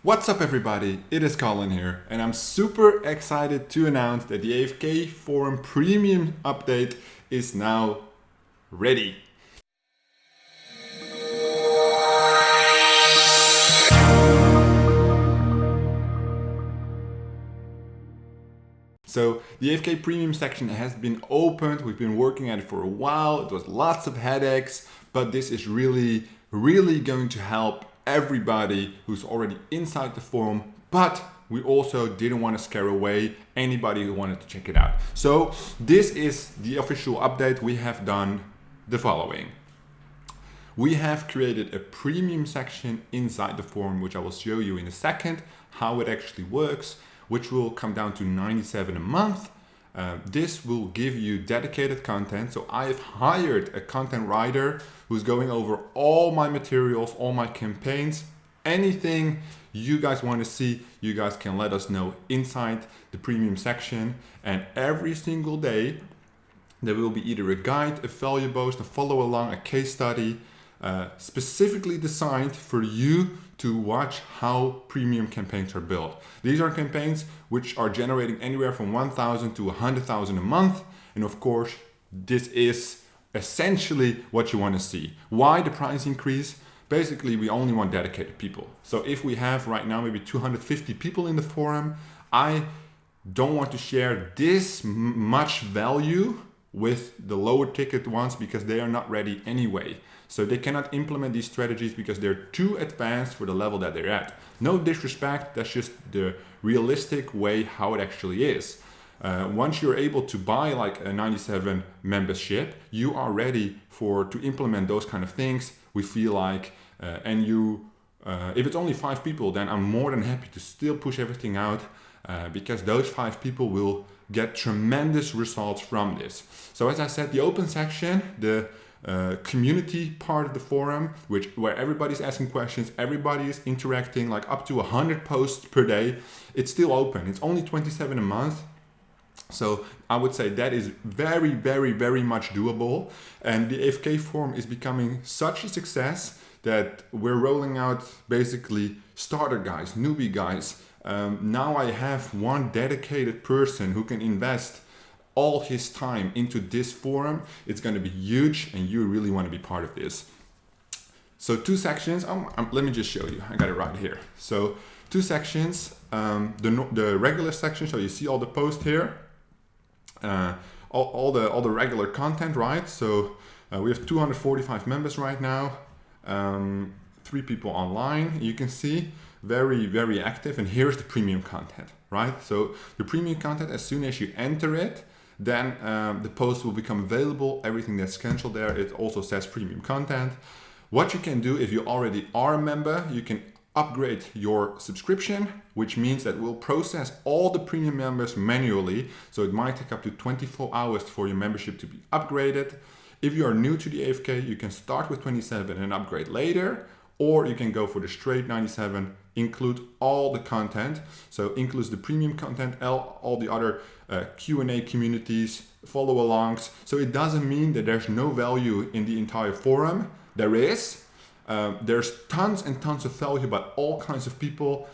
What's up everybody, it is Colin here and I'm super excited to announce that the AFK Forum Premium update is now ready. So the AFK Premium section has been opened, we've been working at it for a while, it was lots of headaches, but this is really going to help everybody who's already inside the forum, but we also didn't want to scare away anybody who wanted to check it out. So this is the official update. We have done the following. We have created a premium section inside the forum, which I will show you in a second how it actually works, which will come down to 97 a month. This will give you dedicated content. So I have hired a content writer who's going over all my materials, all my campaigns, anything you guys want to see, you guys can let us know inside the premium section. And every single day, there will be either a guide, a value post, a follow along, a case study, specifically designed for you to watch how premium campaigns are built. These are campaigns which are generating anywhere from 1,000 to 100,000 a month. And of course, this is essentially what you want to see. Why the price increase? Basically, we only want dedicated people. So if we have right now maybe 250 people in the forum, I don't want to share this much value with the lower ticket ones because they are not ready anyway. So they cannot implement these strategies because they're too advanced for the level that they're at. No disrespect, that's just the realistic way how it actually is. Once you're able to buy like a 97 membership, you are ready to implement those kind of things. We feel like, if it's only 5 people, then I'm more than happy to still push everything out because those 5 people will get tremendous results from this. So as I said, the open section, the community part of the forum, where everybody's asking questions, everybody is interacting, like up to 100 posts per day, it's still open. It's only 27 a month. So I would say that is very much doable. And the AFK forum is becoming such a success that we're rolling out basically starter guys, newbie guys. Now I have one dedicated person who can invest all his time into this forum. It's going to be huge and you really want to be part of this. So 2 sections, let me just show you, I got it right here. So 2 sections, the regular section, so you see all the posts here, all the regular content, right? So we have 245 members right now, 3 people online, you can see, very active. And here's the premium content, right? So the premium content, as soon as you enter it, then the post will become available. Everything that's scheduled there, it also says premium content. What you can do if you already are a member, you can upgrade your subscription, which means that we'll process all the premium members manually. So it might take up to 24 hours for your membership to be upgraded. If you are new to the AFK, you can start with 27 and upgrade later, or you can go for the straight 97, include all the content. So includes the premium content, all the other Q&A communities, follow alongs. So it doesn't mean that there's no value in the entire forum. There is. There's tons and tons of value by all kinds of people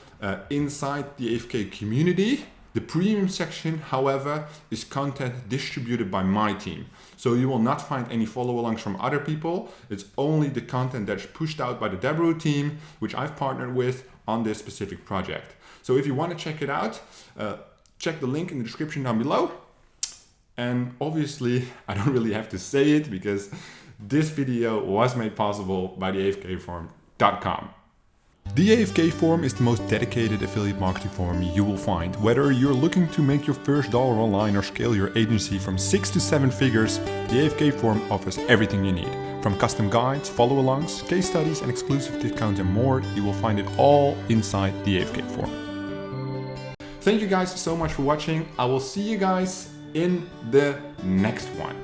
inside the AFK community. The premium section, however, is content distributed by my team. So you will not find any follow-alongs from other people. It's only the content that's pushed out by the Debrew team, which I've partnered with on this specific project. So if you want to check it out, check the link in the description down below. And obviously, I don't really have to say it because this video was made possible by the AFKforum.com. The AFK forum is the most dedicated affiliate marketing forum you will find. Whether you're looking to make your first dollar online or scale your agency from 6 to 7 figures, the AFK forum offers everything you need. From custom guides, follow-alongs, case studies and exclusive discounts and more, you will find it all inside the AFK forum. Thank you guys so much for watching. I will see you guys in the next one.